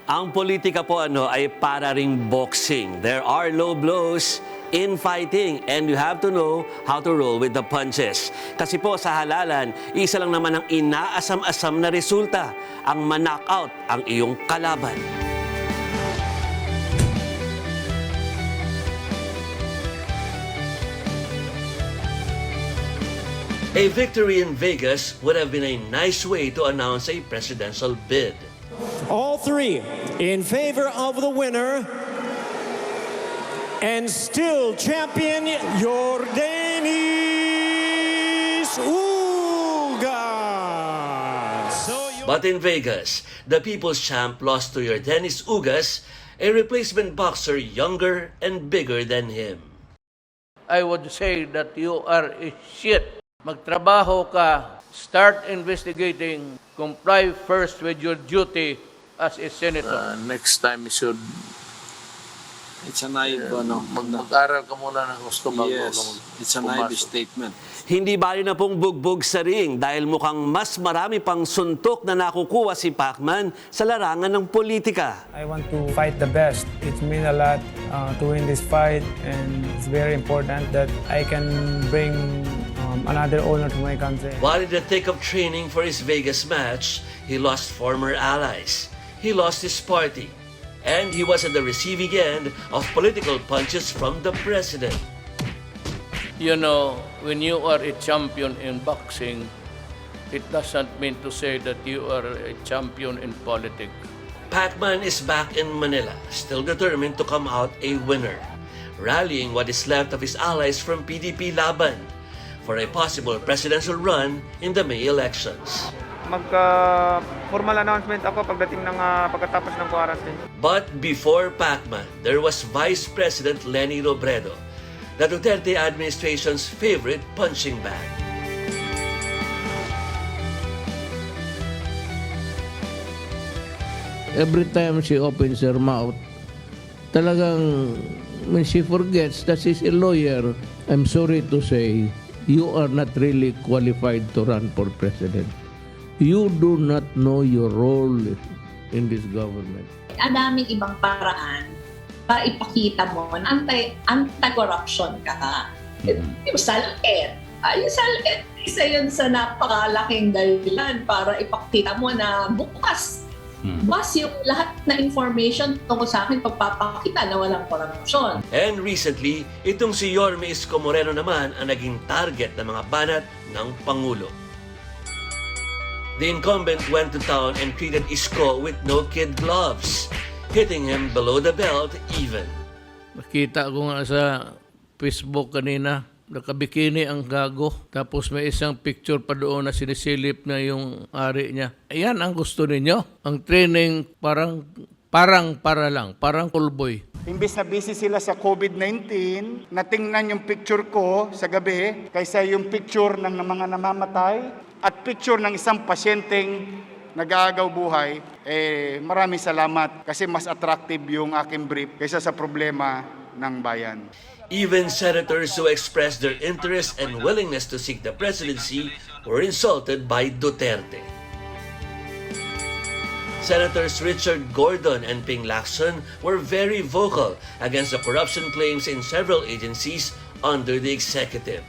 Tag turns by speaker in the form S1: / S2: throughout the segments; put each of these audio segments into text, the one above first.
S1: Ang politika po ay para ring boxing. There are low blows in fighting and you have to know how to roll with the punches. Kasi po sa halalan, isa lang naman ang inaasam-asam na resulta, ang ma-knockout ang iyong kalaban. A victory in Vegas would have been a nice way to announce a presidential bid.
S2: All three in favor of the winner and still champion Yordanis Ugas.
S1: But in Vegas, the people's champ lost to Yordanis Ugas, a replacement boxer younger and bigger than him.
S3: I would say that you are a shit. Magtrabaho ka, start investigating, comply first with your duty as a senator.
S4: Next time you should
S5: It's a naive,
S4: mag-aral ka muna ng gusto bago
S5: yes, it's a naive statement.
S1: Hindi bali na pong bugbog sa ring dahil mukhang mas marami pang suntok na nakukuha si Pacman sa larangan ng politika.
S6: I want to fight the best. It means a lot to win this fight, and it's very important that I can bring another honor to my country.
S1: While in the thick of training for his Vegas match, he lost former allies. He lost his party. And he was at the receiving end of political punches from the president.
S3: You know, when you are a champion in boxing, it doesn't mean to say that you are a champion in politics.
S1: Pacman is back in Manila, still determined to come out a winner, rallying what is left of his allies from PDP Laban for a possible presidential run in the May elections.
S7: Formal announcement ako pagdating ng pagkatapos ng quarantine.
S1: But before Pacman, there was Vice President Leni Robredo, the Duterte administration's favorite punching bag.
S3: Every time she opens her mouth, talagang when she forgets that she's a lawyer, I'm sorry to say, you are not really qualified to run for president. You do not know your role in this government.
S8: Ang daming ibang paraan para ipakita mo na anti-corruption ka. Yung salakit. Yung salakit, isa yun sa napakalaking dahilan para ipakita mo na bukas yung lahat na information tungkol sa akin pagpapakita na walang korupsyon.
S1: And recently, itong si Yorme Isko Moreno naman ang naging target ng mga banat ng Pangulo. The incumbent went to town and treated Isko with no kid gloves, hitting him below the belt even.
S3: Nakita ko nga sa Facebook kanina, nakabikini ang gago. Tapos may isang picture pa doon na sinisilip na yung ari niya. Ayan ang gusto ninyo. Ang training parang callboy.
S9: Imbis na busy sila sa COVID-19, natingnan yung picture ko sa gabi kaysa yung picture ng mga namamatay at picture ng isang pasyenteng nag-aagaw buhay, maraming salamat kasi mas attractive yung aking brief kaysa sa problema ng bayan.
S1: Even senators who expressed their interest and willingness to seek the presidency were insulted by Duterte. Senators Richard Gordon and Ping Lacson were very vocal against the corruption claims in several agencies under the executive,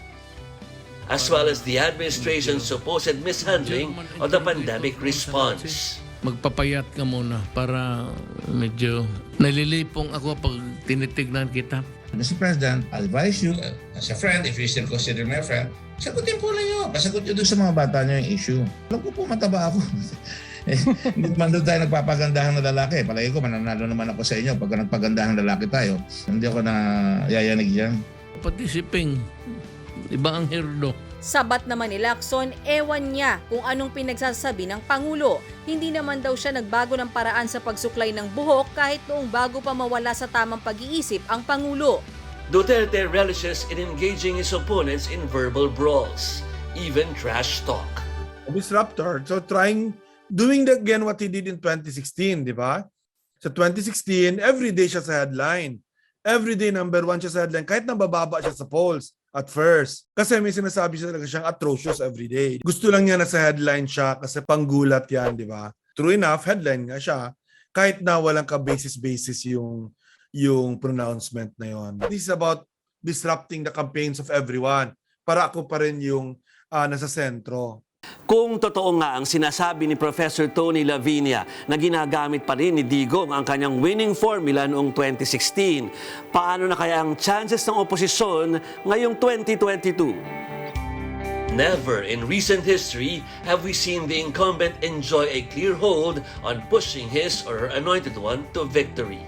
S1: as well as the administration's supposed mishandling of the pandemic response.
S3: Magpapayat ka muna para medyo nalilipong ako pag tinitignan kita.
S10: Mr. President, I advise you as a friend, if you still consider me a friend, sagutin po lang yun. Pasagot nyo doon sa mga bata nyo yung issue. Alam ko po mataba ako. Hindi man doon tayo nagpapagandahan na lalaki. Palagi ko, mananalo naman ako sa inyo pagka nagpagandahan na lalaki tayo. Hindi ako na yayanig dyan.
S3: Pati si Ping, iba ang hirdo.
S11: Sabat naman ni Lacson, ewan niya kung anong pinagsasabi ng Pangulo. Hindi naman daw siya nagbago ng paraan sa pagsuklay ng buhok kahit noong bago pa mawala sa tamang pag-iisip ang Pangulo.
S1: Duterte relishes in engaging his opponents in verbal brawls, even trash talk.
S12: Disruptor, so doing again what he did in 2016, di ba? Sa 2016, every day siya sa headline. Every day number 1 siya sa headline, kahit nabababa siya sa polls. At first. Kasi may sinasabi siya talaga siyang atrocious everyday. Gusto lang niya na sa headline siya kasi panggulat yan, di ba? True enough, headline nga siya. kahit na walang ka-basis yung pronouncement na yon. This is about disrupting the campaigns of everyone para ako pa rin yung nasa sentro.
S1: Kung totoo nga ang sinasabi ni Professor Tony Lavinia na ginagamit pa rin ni Digong ang kanyang winning formula noong 2016, paano na kaya ang chances ng oposisyon ngayong 2022? Never in recent history have we seen the incumbent enjoy a clear hold on pushing his or her anointed one to victory.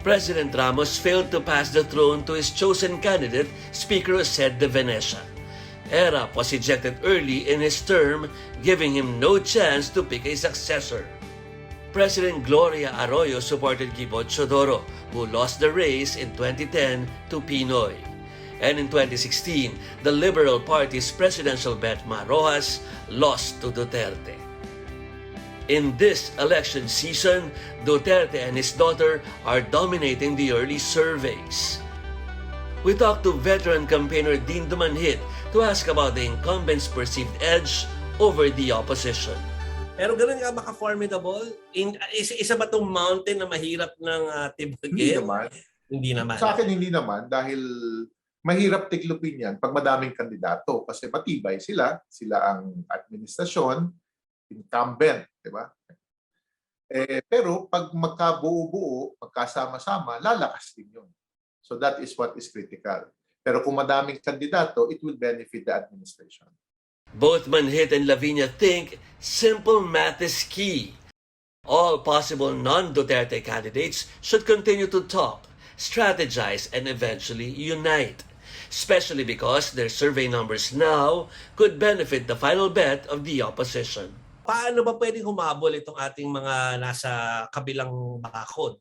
S1: President Ramos failed to pass the throne to his chosen candidate, Speaker Jose de Venecia. Erap was ejected early in his term, giving him no chance to pick a successor. President Gloria Arroyo supported Guibo Chodoro, who lost the race in 2010 to Pinoy. And in 2016, the Liberal Party's presidential bet Rojas lost to Duterte. In this election season, Duterte and his daughter are dominating the early surveys. We talked to veteran campaigner Dean Dumanhit to ask about the incumbent's perceived edge over the opposition. Pero ganun nga maka-formidable? Isa ba itong mountain na mahirap ng tibagin?
S13: Hindi naman.
S1: Hindi naman.
S13: Sa akin hindi naman dahil mahirap tiklupin yan pag madaming kandidato kasi matibay sila. Sila ang administrasyon, incumbent, di ba? Pero pag magkabuo-buo, magkasama-sama, lalakas din yun. So that is what is critical. Pero kung madaming kandidato, it will benefit the administration.
S1: Both Manhit and Lavinia think simple math is key. All possible non-Duterte candidates should continue to talk, strategize, and eventually unite. Especially because their survey numbers now could benefit the final bet of the opposition. Paano ba pwedeng humabol itong ating mga nasa kabilang bakod?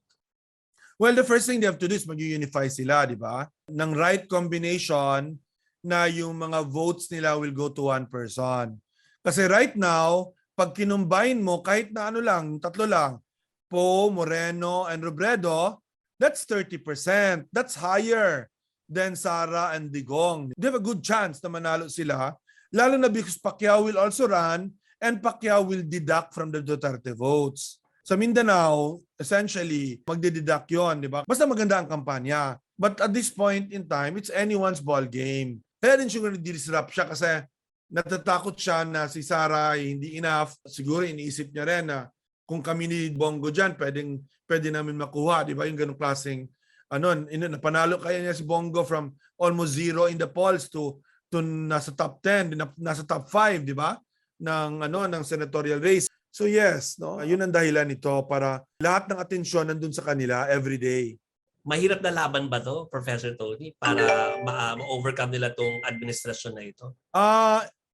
S12: Well, the first thing they have to do is mag-unify sila, di ba? Ng right combination na yung mga votes nila will go to one person. Kasi right now, pag kinumbine mo, kahit na ano lang, tatlo lang, Poe, Moreno, and Robredo, that's 30%. That's higher than Sara and Digong. They have a good chance na manalo sila, lalo na because Pacquiao will also run and Pacquiao will deduct from the Duterte votes. Sa Mindanao, essentially, magdideduct yun, di ba? Basta maganda ang kampanya. But at this point in time, it's anyone's ball game. Kaya rin siguro disrupt siya kasi natatakot siya na si Sara ay hindi enough. Siguro iniisip niya rin na kung kami ni Bongo dyan, pwede namin makuha. Di ba? Yung ganong klaseng, napanalo kaya niya si Bongo from almost zero in the polls to nasa top 10, nasa top 5, di ba? Ng senatorial race. So yes, yun ang dahilan nito para lahat ng atensyon nandun sa kanila every day.
S1: Mahirap na laban ba to, Professor Tony, para ma-overcome nila tong administrasyon na ito?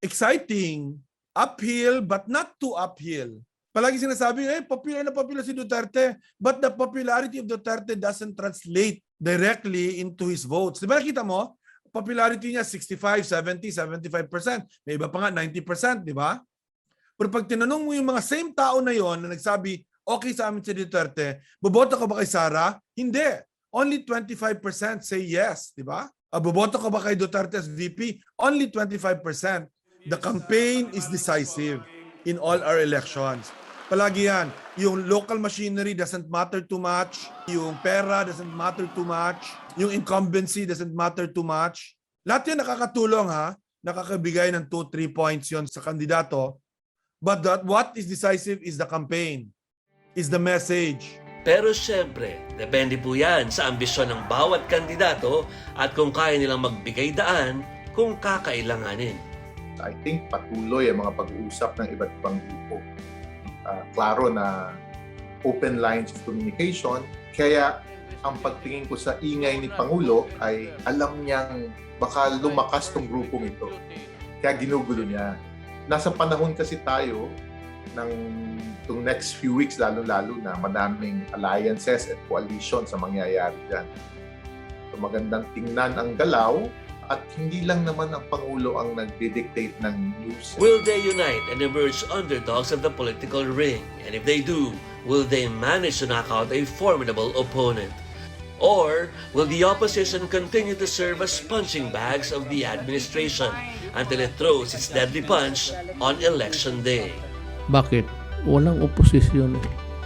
S12: Exciting. Uphill, but not too uphill. Palagi sinasabi, popular na popular si Duterte, but the popularity of Duterte doesn't translate directly into his votes. Di ba nakita mo? Popularity niya 65, 70, 75%. May iba pa nga 90%, di ba? Pero pag tinanong mo yung mga same tao na yon na nagsabi, okay sa amin si Duterte, boboto ka ba kay Sara? Hindi. Only 25% say yes, di ba? Boboto ka ba kay Duterte as VP? Only 25%. The campaign is decisive in all our elections. Palagi yan. Yung local machinery doesn't matter too much. Yung pera doesn't matter too much. Yung incumbency doesn't matter too much. Lahat yan nakakatulong ha. Nakakabigay ng 2-3 points yon sa kandidato. But what is decisive is the campaign, is the message.
S1: Pero syempre, depende po yan sa ambisyon ng bawat kandidato at kung kaya nilang magbigay daan kung kakailanganin.
S13: I think patuloy ang mga pag-uusap ng iba't ibang grupo. Klaro na open lines of communication. Kaya ang pagtingin ko sa ingay ni Pangulo ay alam niyang baka lumakas tong grupong ito. Kaya ginugulo niya. Nasa panahon kasi tayo ng itong next few weeks, lalo-lalo na madaming alliances at coalition sa mangyayari dyan. So magandang tingnan ang galaw at hindi lang naman ang Pangulo ang nagdidictate ng news.
S1: Will they unite and emerge underdogs of the political ring? And if they do, will they manage to knock out a formidable opponent? Or will the opposition continue to serve as punching bags of the administration until it throws its deadly punch on election day?
S3: Bakit? Walang oposisyon.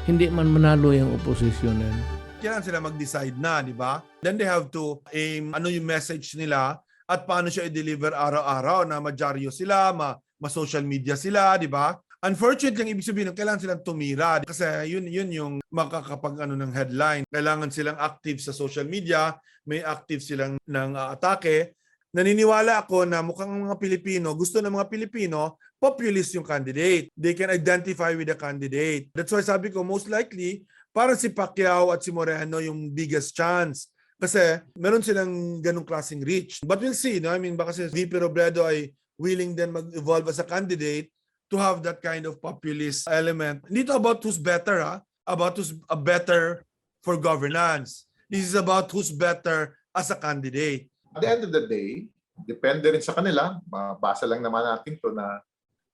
S3: hindi man manalo yung opposition yan.
S12: Kailangan sila mag-decide na, di ba? Then they have to aim ano yung message nila at paano siya i-deliver araw-araw na madyaryo sila, ma-social media sila, di ba? Unfortunately, ang ibig sabihin, kailangan silang tumira kasi yun yung makakapag ng headline. Kailangan silang active sa social media, may active silang ng atake. Naniniwala ako na mukhang mga Pilipino, gusto ng mga Pilipino, populist yung candidate. They can identify with the candidate. That's why sabi ko, most likely, parang si Pacquiao at si Moreno yung biggest chance. Kasi meron silang ganong klaseng reach. But we'll see. No? I mean, baka si VP Robredo ay willing din mag-evolve as a candidate to have that kind of populist element. Hindi ito about who's better, about who's better for governance. This is about who's better as a candidate.
S13: At the end of the day, depende rin sa kanila. Mabasa lang naman natin to na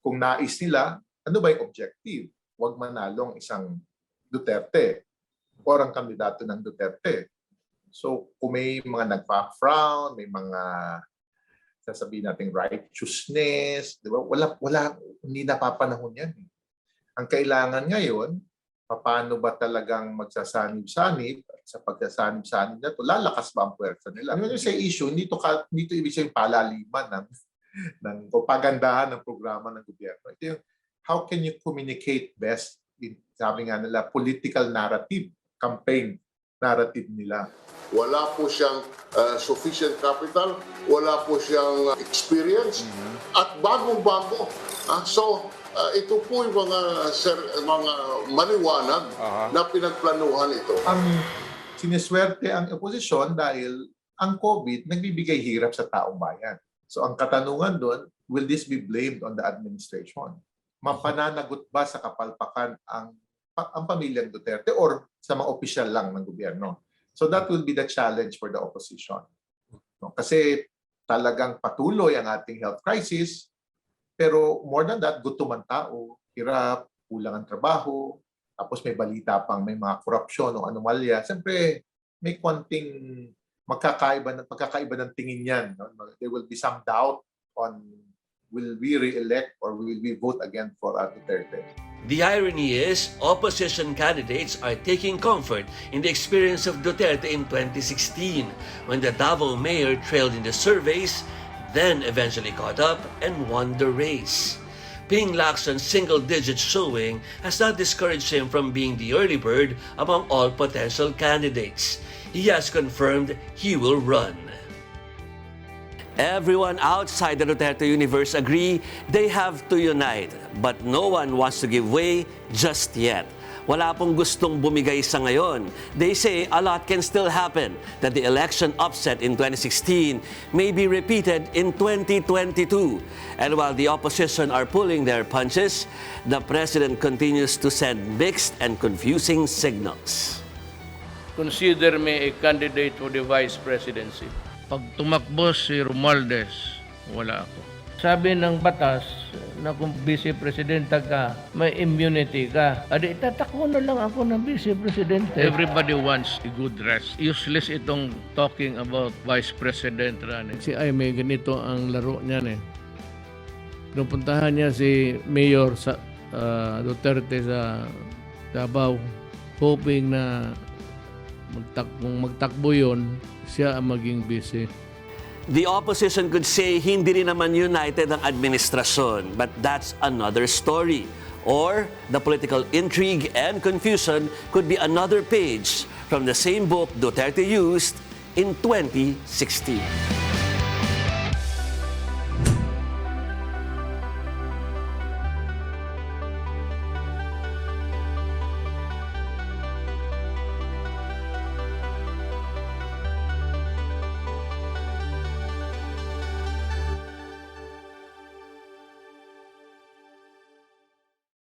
S13: kung nais nila, ano ba yung objective? Huwag manalong isang Duterte or ang kandidato ng Duterte. So kung may mga nagpa-frown, may mga sasabihin natin righteousness, di ba? Wala, hindi napapanahon yan. Ang kailangan ngayon, paano ba talagang magsasanib-sanib at sa pagsasanib-sanib na ito, lalakas ba ang puwersa nila? Ano yung sa issue, hindi to ibig sabihin palaliman ng pagandahan ng programa ng gobyerno. Ito yung, how can you communicate best in, sabi nga nila, political narrative, campaign narrative nila.
S14: Wala po siyang sufficient capital, wala po siyang experience, at bagong-bago. So, ito po yung mga maliwanag na pinagplanuhan ito.
S13: Ang siniswerte ang oposisyon dahil ang COVID nagbibigay hirap sa taong bayan. So ang katanungan doon, will this be blamed on the administration? Mapananagot ba sa kapalpakan ang pamilyang Duterte or sa mga opisyal lang ng gobyerno? So that will be the challenge for the opposition. No? Kasi talagang patuloy ang ating health crisis, pero more than that, gutom ang tao, hirap, kulang ang trabaho, tapos may balita pang may mga korupsyon o anomalya. Siyempre, may konting magkakaiba ng tingin yan. No? There will be some doubt on will we re-elect or will we vote again for Duterte.
S1: The irony is, opposition candidates are taking comfort in the experience of Duterte in 2016, when the Davao mayor trailed in the surveys, then eventually caught up and won the race. Ping Lacson's single-digit showing has not discouraged him from being the early bird among all potential candidates. He has confirmed he will run. Everyone outside the Duterte universe agree they have to unite, but no one wants to give way just yet. Wala pong gustong bumigay sa ngayon. They say a lot can still happen, that the election upset in 2016 may be repeated in 2022. And while the opposition are pulling their punches, the president continues to send mixed and confusing signals.
S3: Consider me a candidate for the vice presidency. Pag tumakbo si Romualdez, wala ako. Sabi ng batas na kung vice-presidenta ka, may immunity ka. Adi, tatakbo na lang ako ng vice-presidente. Everybody wants a good rest. Useless itong talking about vice-president running. Si ay may ganito ang laro niyan eh. Pinupuntahan niya si Mayor Duterte sa Davao, hoping na magtakbo yun, siya ang maging busy.
S1: The opposition could say hindi rin naman united ang administrasyon, but that's another story. Or the political intrigue and confusion could be another page from the same book Duterte used in 2016.